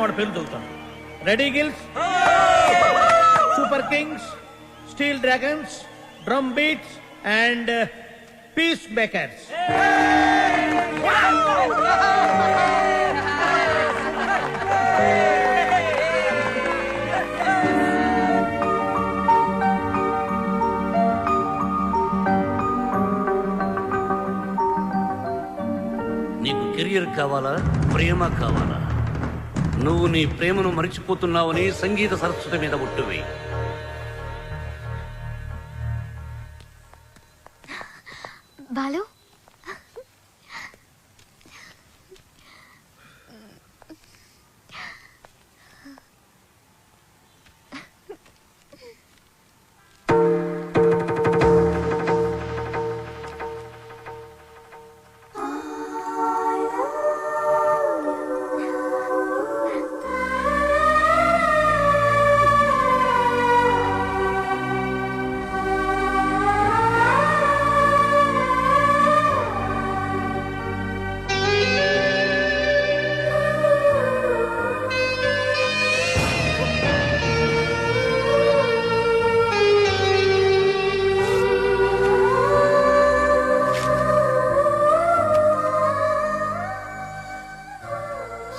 వాడి పేరు చదువుతాను. Ready gills, super kings, steel dragons, drum beats and peace makers. నీకు కెరియర్ కావాలా, ప్రేమ కావాలా? నువ్వు నీ ప్రేమను మరిచిపోతున్నావని సంగీత సరస్వతి మీద ఒట్టువి. బాలు,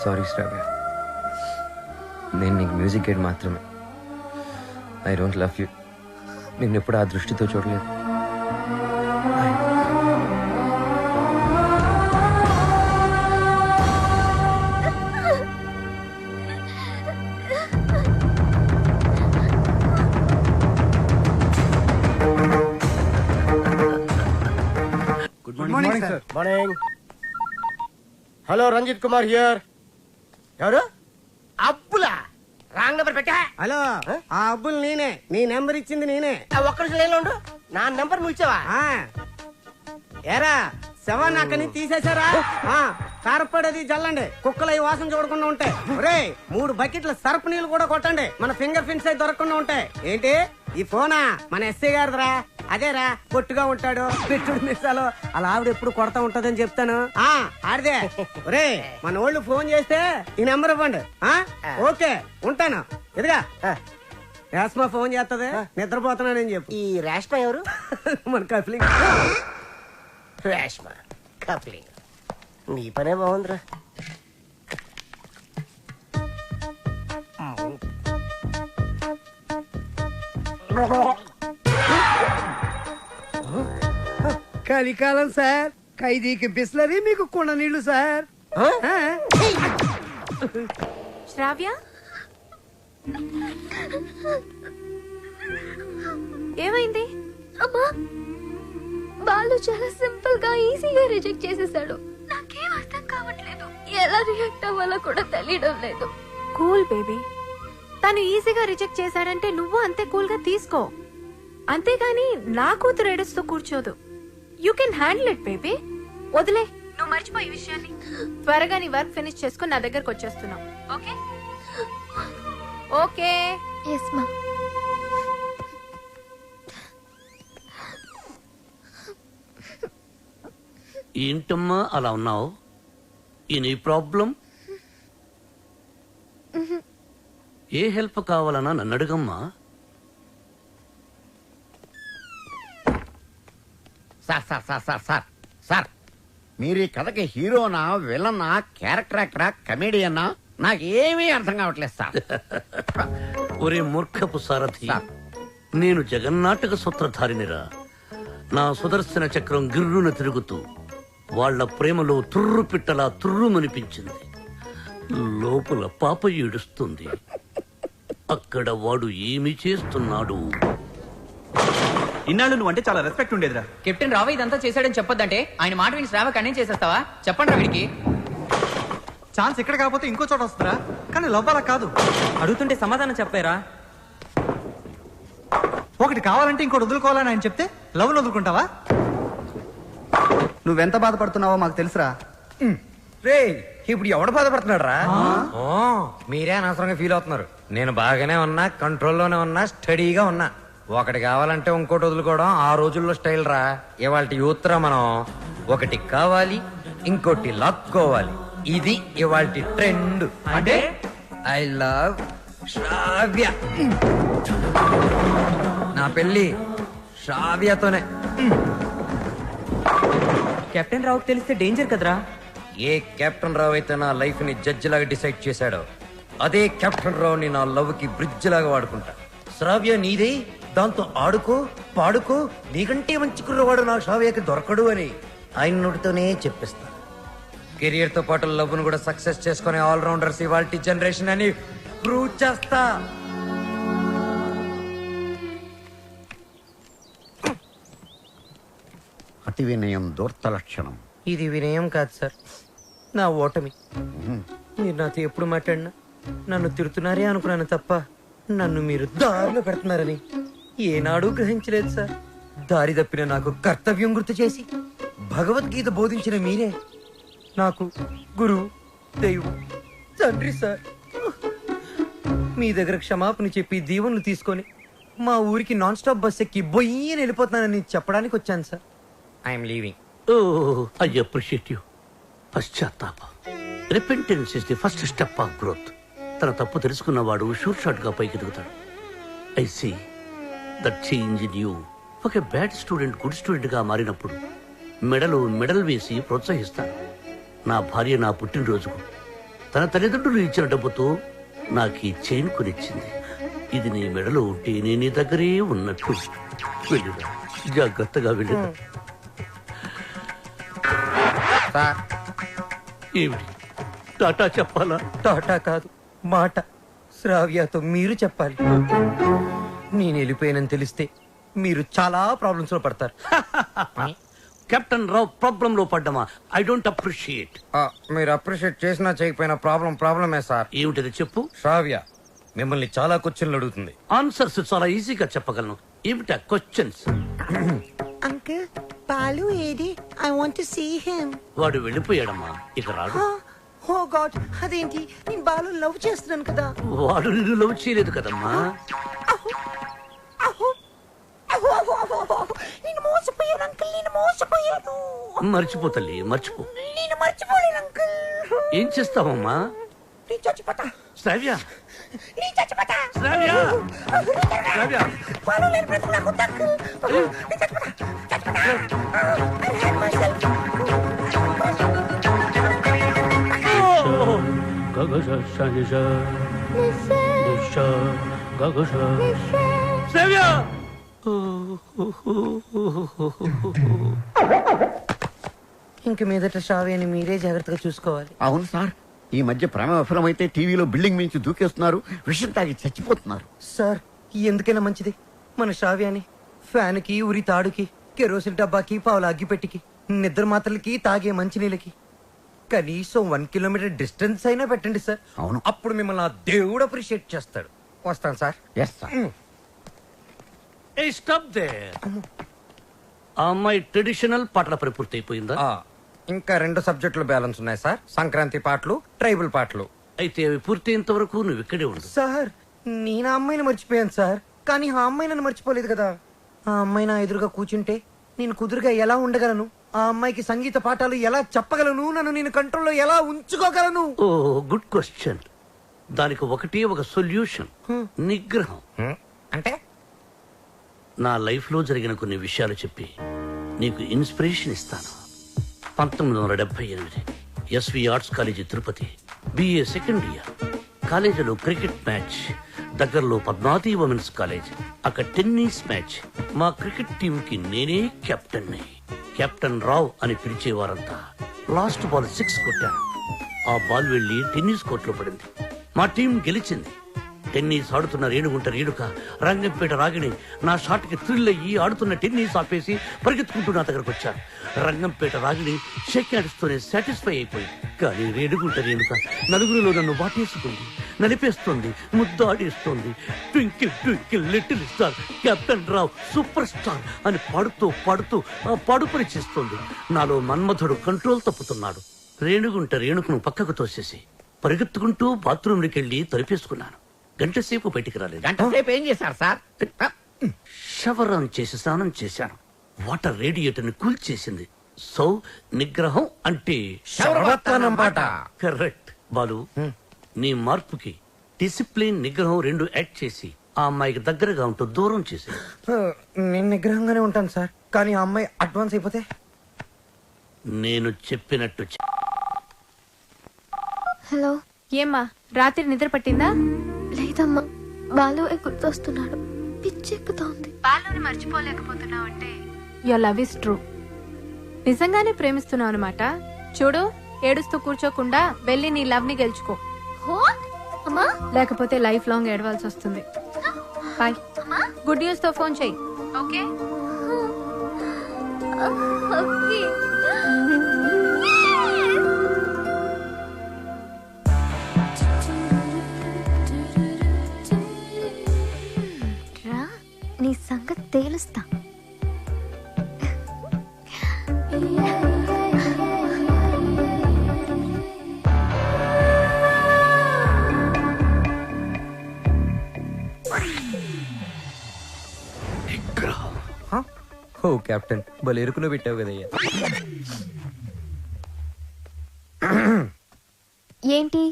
సారీ శ్రావ్య, నేను నీకు మ్యూజిక్ గైడ్ మాత్రమే. I don't love you. నిన్ను ఎప్పుడు ఆ దృష్టితో చూడలేదు. Good morning sir. Morning. Hello, Ranjith Kumar here. ఎవరు? అబ్బులా? రాంగ్ నెంబర్ పెట్టా. హలో, ఆ అబ్బులు నేనే. నీ నెంబర్ ఇచ్చింది నేనే. ఒక్కడి లైన్లో ఉండు. నా నెంబర్ నువ్వు ఇచ్చావా? ఏరా, శవాన్ని అక్కడి నుంచి తీసేశారా? కారపడేది జల్లండి, కుక్కలు అవి వాసన చూడకుండా ఉంటాయి. ఒరే, 3 బకెట్ల సర్పు నీళ్లు కూడా కొట్టండి, మన ఫింగర్ ప్రింట్స్ అయి దొరకకుండా ఉంటాయి. ఏంటి ఈ ఫోనా? మన ఎస్ఐ గారిదిరా. అదేరా, పొట్టుగా ఉంటాడు, పెట్టుడు మిస్సాలు, అలా ఆవిడ ఎప్పుడు కొడతా ఉంటదని చెప్తాను. ఆడిదే. ఒరే, మన వాళ్ళు ఫోన్ చేస్తే ఈ నెంబర్ ఇవ్వండి. ఓకే, ఉంటాను. ఎదుగా రేష్మా ఫోన్ చేస్తుంది, నిద్రపోతున్నానని చెప్పు. ఈ రేష్మా ఎవరు? మన కప్లింగ్. రేష్మా కప్లింగ్. నీ పనే బాగుందిరా. కలికాలం సార్, ఖైదీకి బిస్లరీ, మీకు కుండ నీళ్లు సార్. శ్రావ్య, ఏమైంది? అమ్మా, బాలు చాలా సింపుల్ గా ఈజీగా రిజెక్ట్ చేసేసాడు. నాకేం అర్థం కావట్లేదు, ఎలా రియాక్ట్ అవ్వాలో కూడా తెలియడం లేదు. కూల్ బేబీ, తను ఈజీగా రిజెక్ట్ చేశాడంటే నువ్వు అంతే కూల్ గా తీసుకో. అంతేగాని నా కూతురు ఏడుస్తూ కూర్చోదు. You can handle it baby. వదిలే, నువ్వు మర్చిపోయి విషయాన్ని. త్వరగా నీ వర్క్ ఫినిష్ చేసుకుని నా దగ్గరకు వచ్చేస్తున్నావు. Okay okay. ఎస్ మా. ఏంటమ్మా అలా ఉన్నావు? Any problem? ఏ హెల్ప్ కావాలన్నా నన్ను అడుగమ్మా. Sir sir sir sir sir sir, మీరు ఈ కథకి హీరోనా, విలనా, క్యారెక్టర్ యాక్టరా, కమెడియన్నా, నాకేమీ అర్థం కావట్లేదు సార్. ఒరే మూర్ఖపు సారథి, నేను జగన్నాటక సూత్రధారినిరా. నా సుదర్శన చక్రం గిర్రున తిరుగుతూ వాళ్ల ప్రేమలో తుర్రు పిట్టలా తుర్రుమనిపించింది. లోపల పాప ఏడుస్తుంది. అక్కడ వాడు ఏమి చేస్తున్నాడు? ఇన్నాళ్ళు నువ్వు అంటే చాలా రెస్పెక్ట్ ఉండేదిరా. కెప్టెన్ రావు ఇదంతా చేశాడని చెప్పొద్దంటే ఆయన మాట విని శ్రావ కన్నే చేసేస్తావా? చెప్పండి రా వీడికి. ఛాన్స్ ఇక్కడ కాకపోతే ఇంకో చోట వస్తుందా? కానీ లవ్ అలా కాదు. అడుగుతుంటే సమాధానం చెప్పారా? ఒకటి కావాలంటే ఇంకోటి వదులుకోవాలని ఆయన చెప్తే లవ్ వదులుకుంటావా? నువ్వెంత బాధపడుతున్నావో మాకు తెలుసురా. రే, ఇప్పుడు ఎవడు బాధపడుతున్నాడు రా? మీరే అనవసరంగా ఫీల్ అవుతున్నారు. నేను బాగానే ఉన్నా, కంట్రోల్లోనే ఉన్నా, స్టడీగా ఉన్నా. ఒకటి కావాలంటే ఇంకోటి వదులుకోవడం ఆ రోజుల్లో స్టైల్ రా. ఇవాళ యూత్ రా మనం. ఒకటి కావాలి, ఇంకోటి లాక్కోవాలి. ఇది ఇవాళ ట్రెండ్. అంటే ఐ లవ్ శ్రావ్య. నా పెళ్ళి శ్రావ్యతోనే. కెప్టెన్ రావుకి తెలిస్తే డేంజర్ కదరా. ఏ కెప్టెన్ రావు అయితే నా లైఫ్ ని జడ్జి లాగా డిసైడ్ చేశాడో అదే కెప్టెన్ రావుని నా లవ్ కి బ్రిడ్జ్ లాగా వాడుకుంటా. శ్రావ్య నీదే, దాంతో ఆడుకో పాడుకో, నీకంటే మంచి కుర్రవాడు నా శ్రావ్యకి దొరకడు అని ఆయన నోటితోనే చెప్పిస్తా. కెరియర్ తో పాటు లవ్ ను కూడా సక్సెస్ చేసుకునే ఆల్రౌండర్స్ ఇవాల్టి జనరేషన్ అని ప్రూవ్ చేస్తా. అతి వినయం దూర్త లక్షణం. ఇది వినయం కాదు సార్, నా ఓటమి. మీరు నాతో ఎప్పుడు మాట్లాడినా నన్ను తిడుతున్నారే అనుకున్నాను తప్ప నన్ను మీరు దారిలో పెడుతున్నారని ఏనాడూ గ్రహించలేదు సార్. దారి తప్పిన నాకు కర్తవ్యం గుర్తు చేసి భగవద్గీత బోధించిన మీరే నాకు గురువు, దైవం, తండ్రి సార్. మీ దగ్గర క్షమాపణ చెప్పి దీవెనలు తీసుకొని మా ఊరికి నాన్ స్టాప్ బస్ ఎక్కి బొయ్యని వెళ్ళిపోతున్నానని చెప్పడానికి వచ్చాను సార్. I'm leaving. I appreciate you. పశ్చాత్తాపం, repentance is the first step of growth. తన తప్పు తెలుసుకున్నవాడు షూర్ షాట్ గా పైకి ఎదుగుతాడు. I see that change in you. ఒక బ్యాడ్ స్టూడెంట్ గుడ్ స్టూడెంట్ గా మారినప్పుడు మెడల్ వేసి ప్రోత్సహిస్తాను. నా భార్య నా పుట్టినరోజుకు తన తల్లిదండ్రులు ఇచ్చిన డబ్బుతో నాకు ఈ చైన్ కొనిచ్చింది. ఇది నీ మెడలో ఉంటే నేను నీ దగ్గరే ఉన్నట్టు. వెళ్ళిరా, జాగ్రత్తగా వెళ్ళిరా. ఏమిటి, టాటా చెప్పాలా? టాటా కాదు, మాట. శ్రావ్యతో మీరు చెప్పాలి. నేను వెళ్ళిపోయానని తెలిస్తే మీరు చాలా ప్రాబ్లమ్స్ లో పడతారు. కెప్టెన్ రావు ప్రాబ్లం లో పడ్డమా? I don't appreciate. మీరు అప్రిషియేట్ చేసినా చేయకపోయినా ప్రాబ్లమే సార్. ఏమిటది చెప్పు. శ్రావ్య మిమ్మల్ని చాలా క్వశ్చన్లు అడుగుతుంది. ఆన్సర్స్ చాలా ఈజీగా చెప్పగలను. ఏమిటా క్వశ్చన్స్? అంకుల్ బాలు ఏది? I want to see him. వాడు వెళ్ళిపోయాడమ్మా, ఇక రాడు. ఓ గాడ్, అదేంటి? నేను బాలు లవ్ చేస్తున్నాను కదా. వాడు నిన్ను లవ్ చేయలేదు కదమ్మా. నేను మోసపోయాను అంకుల్, నేను మోసపోయాను. మర్చిపో తల్లి, మర్చిపో. నేను మర్చిపోలేను అంకుల్. ఏం చేస్తావమ్మా? నేను చచ్చిపోతా. శ్రావ్య, నేను చచ్చిపోతా. శ్రావ్య, శ్రావ్య. బాలు లేని బ్రతుకు నాకు వద్దు అంకుల్. నేను చచ్చిపోతా. I hate myself. శ్రావ్య. ఇంక మీదట శ్రావ్యని మీరే జాగ్రత్తగా చూసుకోవాలి. అవును సార్, ఈ మధ్య ప్రేమ విఫలమైతే టీవీలో బిల్డింగ్ మించి దూకేస్తున్నారు, విషం తాగి చచ్చిపోతున్నారు. సార్ ఎందుకైనా మంచిది మన శ్రావ్యాన్ని ఫ్యాన్ కి, ఉరి తాడుకి, కెరోసిన్ డబ్బాకి, పావుల అగ్గిపెట్టికి, నిద్ర మాత్రలకి, తాగే మంచినీళ్ళకి కనీసం 1 కిలోమీటర్ డిస్టెన్స్ అయినా పెట్టండి సార్. అవును. అప్పుడు మిమ్మల్ని ఆ దేవుడు అప్రిషియేట్ చేస్తాడు. వస్తాను sir. Yes sir. Hey, stop there. ఆ అమ్మాయి ట్రెడిషనల్ పాటల పని పూర్తయిపోయిందా? ఇంకా 2 సబ్జెక్టులు బ్యాలెన్స్ ఉన్నాయి సార్. సంక్రాంతి పాటలు, ట్రైబల్ పాటలు. అయితే అవి పూర్తయినంత వరకు నువ్వు ఇక్కడే ఉండు. సార్ నేను ఆ అమ్మాయిని మర్చిపోయాను సార్, కానీ ఆ అమ్మాయి నన్ను మర్చిపోలేదు కదా. ఆ అమ్మాయి నా ఎదురుగా కూర్చుంటే నేను కుదురుగా ఎలా ఉండగలను? ఆ అమ్మాయికి సంగీత పాఠాలు ఎలా చెప్పగలను? నన్ను నేను కంట్రోల్లో ఎలా ఉంచుకోగలను? ఓ గుడ్ క్వశ్చన్. దానికి ఒకటే ఒక సొల్యూషన్, నిగ్రహం. అంటే నా లైఫ్ లో జరిగిన కొన్ని విషయాలు చెప్పి నీకు ఇన్స్పిరేషన్ ఇస్తాను. 1978 SV arts college Tirupati, BA second year. కాలేజీలో క్రికెట్ మ్యాచ్, దగ్గరలో పద్మావతి ఉమెన్స్ కాలేజ్, అక్కడ టెన్నిస్ మ్యాచ్. మా క్రికెట్ టీం కి నేనే కెప్టెన్. కెప్టెన్ రావ్ అని పిలిచేవారంతా. లాస్ట్ బాల్ 6 కొట్టాను. ఆ బాల్ వెళ్లి టెన్నిస్ కోర్టులో పడింది. మా టీం గెలిచింది. టెన్నిస్ ఆడుతున్న రేణుగుంట రేణుక, రంగంపేట రాగిణి నా షాట్ కి థ్రిల్ అయ్యి ఆడుతున్న టెన్నిస్ ఆపేసి పరిగెత్తుకుంటూ నా దగ్గరకు వచ్చారు. రంగంపేట రాగిణి షేక్ హ్యాండ్స్తోనే సాటిస్ఫై అయిపోయింది. కానీ రేణుగుంట రేణుక నలుగురిలో నన్ను వాటేసుకుంది, నలిపేస్తోంది, ముద్దాడేస్తోంది. Twinkle twinkle little star, captain Rao super star అని పాడుతూ పాడుతూ ఆ పాడుపని చేస్తోంది. నాలో మన్మధుడు కంట్రోల్ తప్పుతున్నాడు. రేణుగుంట రేణుకను పక్కకు తోసేసి పరిగెత్తుకుంటూ బాత్రూంలోకి వెళ్ళి తలిపేసుకున్నాను. గంట సేపు బయటికి రాలేదు. గంట సేపు ఏం చేశారు సార్? షవర్ ఆన్ చేసి స్నానం చేశాను. వాటర్ రేడియేటర్ ని కూల్ చేసింది. సో నిగ్రహం అంటే శరవత్తనమాట. కరెక్ట్. బాలు, నీ మార్పుకి డిసిప్లిన్, నిగ్రహం రెండు యాడ్ చేసి ఆ అమ్మాయికి దగ్గరగా ఉంటూ దూరం చేసి. నేను నిగ్రహంగానే ఉంటాను సార్, కానీ ఆ అమ్మాయి అడ్వాన్స్ అయిపోతే. నేను చెప్పినట్టు హలో. ఏమ్మా రాత్రి నిద్ర పట్టిందా? లేదమ్మా, బాలు గుర్తొస్తున్నాడు. పిచ్చెక్కుతోంది. బాలుని మర్చిపోలేకపోతున్నావు అంటే యువర్ లవ్ ఇస్ ట్రూ. నిజంగానే ప్రేమిస్తున్నావు అనమాట. చూడు, ఏడుస్తూ కూర్చోకుండా వెళ్ళి నీ లవ్ ని గెలుచుకో. అమ్మా, లేకపోతే లైఫ్ లాంగ్ ఏడవాల్సి వస్తుంది. బాయ్. గుడ్ న్యూస్ తో ఫోన్ చెయ్యి. ఓకే. ఓకే. రా, నీ సంగతి తేలుస్తా. ఓ కెప్టెన్, భలే ఎరుకులో పెట్టావు కదయ్యా. ఏంటి,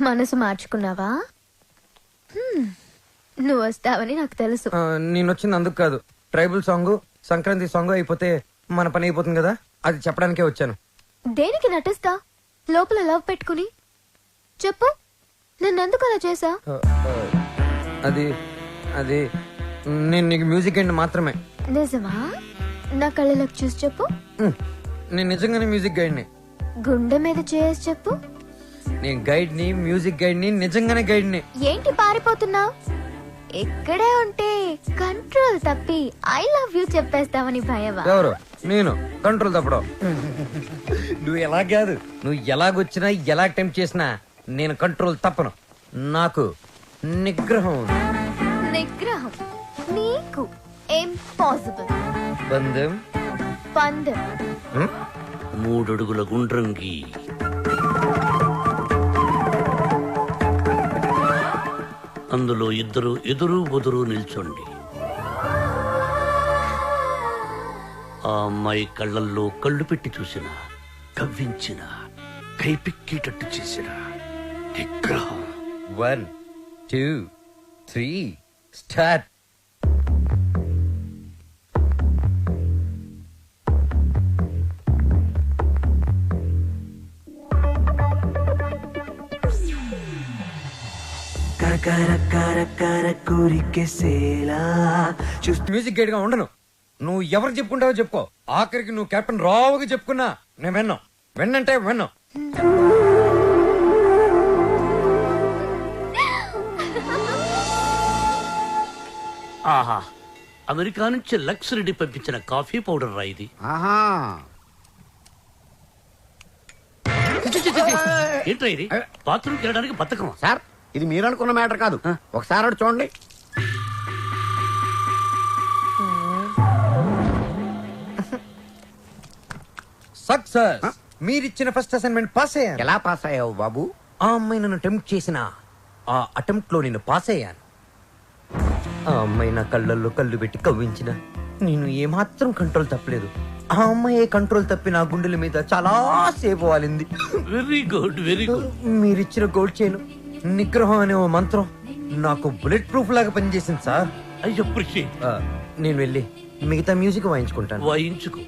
మనసు మార్చుకున్నావా? నువ్వు వస్తావని నాకు తెలుసు. నేను వచ్చింది అందుకు కాదు. ట్రైబల్ సాంగ్, సంక్రాంతి సాంగ్ అయిపోతే మన పని అయిపోతుంది కదా, అది చెప్పడానికే వచ్చాను. దేనికి నటిస్తా లోపల లవ్ పెట్టుకుని? చెప్పు, నన్నెందుకు అలా చేసా? అది అది నేను నీకు మ్యూజిక్ అండి మాత్రమే. నిజమా? నా కళ్ళలోకి చూసి చెప్పు. నేను నిజంగానే మ్యూజిక్ గైడ్ని. గుండె మీద చేసి చెప్పు. నేను గైడ్ని, మ్యూజిక్ గైడ్ని, నిజంగానే గైడ్ని. ఏంటి పారిపోతున్నావు? ఇక్కడే ఉంటే కంట్రోల్ తప్పి ఐ లవ్ యూ చెప్పేస్తావని భయమా? ఎవరు? నేను కంట్రోల్ తప్పడం. నువ్వు ఎలా కాదు, నువ్వు ఎలాగొచ్చినా ఎలా అటెంప్ట్ చేసినా నేను కంట్రోల్ తప్పను. నాకు నిగ్రహం ఉంది. నిగ్రహం నీకు ఇంపాసిబుల్. బంధం పందెం. 3 అడుగుల గుండ్రంగి. అందులో ఇద్దరు ఎదురు బొదురు నిల్చోండి. ఆ అమ్మాయి కళ్ళల్లో కళ్ళు పెట్టి చూసిన, కవ్వించిన, కైపిక్కేటట్టు చేసిన నిగ్రహం. 1 2 3 స్టార్ట్. మ్యూజిక్ గైడ్ గా ఉండను. నువ్వు ఎవరు చెప్పుకుంటావో చెప్పుకో. ఆఖరికి నువ్వు కెప్టెన్ రావుగా చెప్పుకున్నా నేను విన్నాం. విన్నంటే విన్నాం. ఆహా, అమెరికా నుంచి లక్స్ రెడ్డి పంపించిన కాఫీ పౌడర్ రా ఇది. ఆహా, ఏంట్రా ఇది? బాత్రూమ్కి వెళ్ళడానికి బతకం. సార్ ఇది మీరు అనుకున్న మ్యాటర్ కాదు. ఒకసారి అటు చూడండి. సక్సెస్. మీరిచ్చిన ఫస్ట్ అసైన్మెంట్ పాస్ అయ్యాను. ఎలా పాస్ అయ్యావు బాబు? ఆ అమ్మాయి నన్ను అటెంప్ట్ చేసిన ఆ అటెంప్ట్ లో నేను పాస్ అయ్యాను. ఆ అమ్మాయి నా కళ్ళల్లో కళ్ళు పెట్టి కవ్వించిన నేను ఏమాత్రం కంట్రోల్ తప్పలేదు. ఆ అమ్మాయి కంట్రోల్ తప్పి నా గుండెల మీద చాలా సేపు వాలింది. Very good, very good. మీరిచ్చిన గోల్డ్ చైన్, నిగ్రహం అనే ఓ మంత్రం నాకు బుల్లెట్ ప్రూఫ్ లాగా పనిచేసింది సార్. I appreciate. నేను వెళ్ళి మిగతా మ్యూజిక్ వాయించుకుంటాను. వాయించుకో.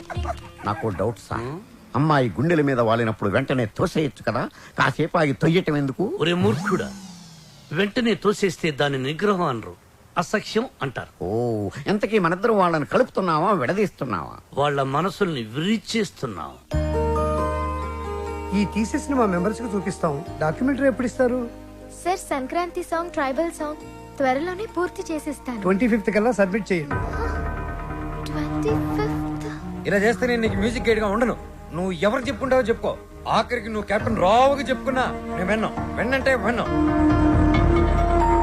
నాకు డౌట్ సార్. అమ్మాయి గుండెల మీద వాలినప్పుడు వెంటనే తోసేయచ్చు కదా, కాసేపు ఆగి తొయ్యటం ఎందుకు? ఒరే మూర్ఖుడా, వెంటనే తోసేస్తే దాని నిగ్రహం అనరు, అసఖ్యం అంటారు. ఓ, ఎంతకీ మనిద్దరం వాళ్ళని కలుపుతున్నావా విడదీస్తున్నావా? వాళ్ళ మనసుల్ని విరిచేస్తున్నాం. ఈ థీసిస్ ని మా మెంబర్స్ కి చూపిస్తాం. డాక్యుమెంటరీ ఎప్పుడు ఇస్తారు? Sir, Sankranti song, tribal song త్వరలోనే పూర్తి చేసేస్తాను. 25th కల్లా సబ్మిట్ చేయండి. 25th? ఇలా చేస్తే నేను నీకు మ్యూజిక్ గైడ్ గా ఉండను. నువ్వు ఎవరు చెప్పుకుంటావో చెప్పుకో. ఆఖరికి నువ్వు కెప్టెన్ రావుగా చెప్పుకున్నా నేను విన్నాం. విన్నంటే విన్నాం.